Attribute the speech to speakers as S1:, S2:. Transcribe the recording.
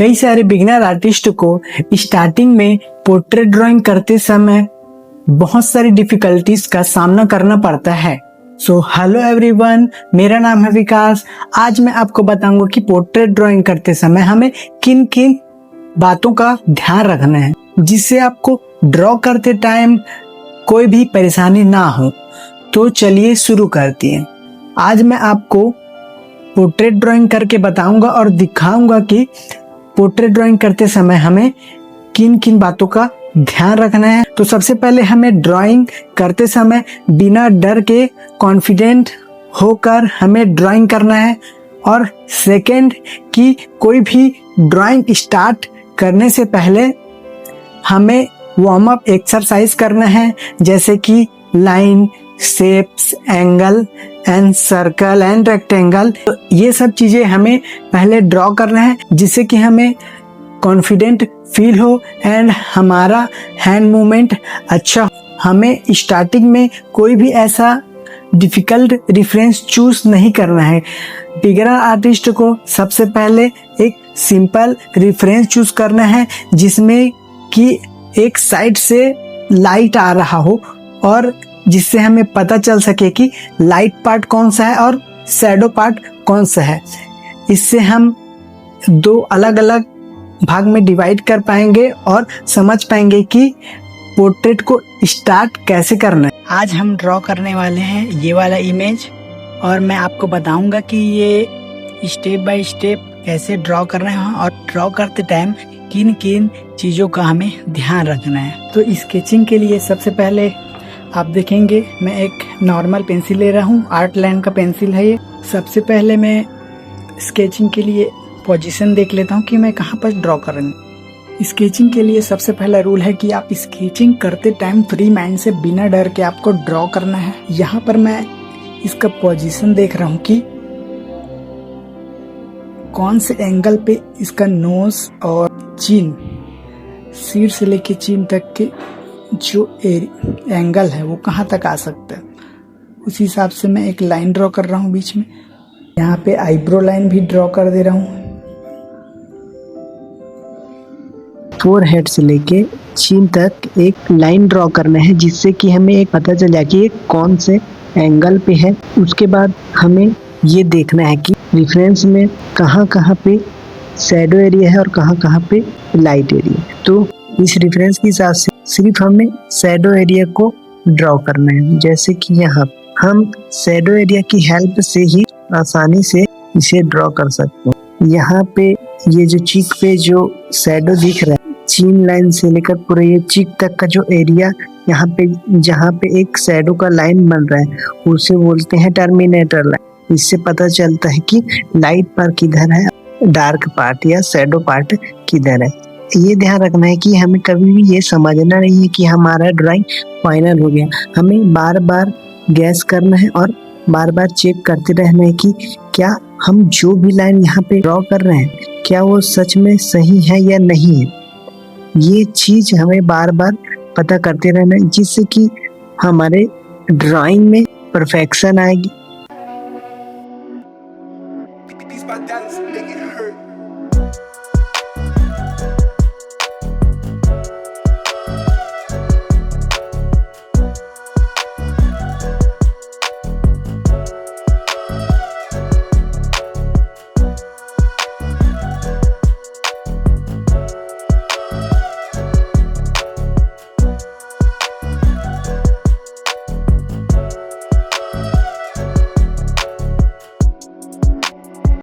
S1: कई सारे beginner artist को स्टार्टिंग में पोर्ट्रेट ड्राइंग करते समय बहुत सारी डिफिकल्टीज का सामना करना पड़ता है। सो हेलो एवरीवन, मेरा नाम है विकास। आज मैं आपको बताऊंगा कि पोर्ट्रेट ड्राइंग करते समय हमें किन किन बातों का ध्यान रखना है जिससे आपको ड्रॉ करते टाइम कोई भी परेशानी ना हो। तो चलिए शुरू करते हैं। आज मैं आपको पोर्ट्रेट ड्राइंग करके बताऊंगा और दिखाऊंगा कि पोर्ट्रेट ड्राइंग करते समय हमें किन किन बातों का ध्यान रखना है। तो सबसे पहले हमें ड्राइंग करते समय बिना डर के कॉन्फिडेंट होकर हमें ड्राइंग करना है। और सेकंड कि कोई भी ड्राइंग स्टार्ट करने से पहले हमें वार्म अप एक्सरसाइज करना है, जैसे कि line, shapes, angle and circle and rectangle. तो ये सब चीजें हमें पहले ड्रॉ करना है जिससे कि हमें कॉन्फिडेंट फील हो एंड हमारा हैंड मूवमेंट अच्छा हो। हमें स्टार्टिंग में कोई भी ऐसा डिफिकल्ट रेफरेंस चूज नहीं करना है। बिगिनर आर्टिस्ट को सबसे पहले एक सिंपल रेफरेंस चूज करना है जिसमें कि एक साइड से लाइट आ रहा हो और जिससे हमें पता चल सके कि लाइट पार्ट कौन सा है और शैडो पार्ट कौन सा है। इससे हम दो अलग अलग भाग में डिवाइड कर पाएंगे और समझ पाएंगे कि पोर्ट्रेट को स्टार्ट कैसे करना है। आज हम ड्रॉ करने वाले हैं ये वाला इमेज और मैं आपको बताऊंगा कि ये स्टेप बाय स्टेप कैसे ड्रॉ करना है और ड्रॉ करते टाइम किन किन चीज़ों का हमें ध्यान रखना है। तो स्केचिंग के लिए सबसे पहले आप देखेंगे मैं एक नॉर्मल पेंसिल ले रहा हूँ, आर्ट लाइन का पेंसिल है ये। सबसे पहले मैं स्केचिंग के लिए पोजीशन देख लेता हूँ कि मैं कहाँ पर ड्रॉ करूँगा। स्केचिंग के लिए सबसे पहला रूल है कि आप स्केचिंग करते टाइम फ्री माइंड से बिना डर के आपको ड्रॉ करना है। यहाँ पर मैं इसका पोजीशन देख रहा हूँ कि कौन से एंगल पे इसका नोज और चिन, सिर से लेके चिन तक के जो एंगल है वो कहाँ तक आ सकता है, उस हिसाब से मैं एक लाइन ड्रॉ कर रहा हूँ बीच में। यहाँ पे आईब्रो लाइन भी ड्रॉ कर दे रहा हूँ। फोरहेड से लेके चिन तक एक लाइन ड्रॉ करना है जिससे कि हमें एक पता चल जाए कि ये कौन से एंगल पे है। उसके बाद हमें ये देखना है कि रेफरेंस में कहाँ कहाँ पे शैडो एरिया है और कहाँ कहाँ पे लाइट एरिया। तो इस रेफरेंस के हिसाब से सिर्फ हमें शैडो एरिया को ड्रॉ करना है। जैसे कि यहाँ हम शैडो एरिया की हेल्प से ही आसानी से इसे ड्रॉ कर सकते हैं। यहाँ पे ये जो चीक पे जो शैडो दिख रहा है, चिन लाइन से लेकर पूरे ये चीक तक का जो एरिया यहाँ पे जहाँ पे एक शैडो का लाइन बन रहा है उसे बोलते हैं टर्मिनेटर लाइन। इससे पता चलता है कि लाइट पार्ट किधर है, डार्क पार्ट या शैडो पार्ट किधर है। ये ध्यान रखना है कि हमें कभी भी ये समझना नहीं है कि हमारा ड्राइंग फाइनल हो गया। हमें बार बार गैस करना है और बार बार चेक करते रहना है कि क्या हम जो भी लाइन यहाँ पे ड्रॉ कर रहे हैं क्या वो सच में सही है या नहीं है। ये चीज हमें बार बार पता करते रहना है जिससे कि हमारे ड्राइंग में परफेक्शन आएगी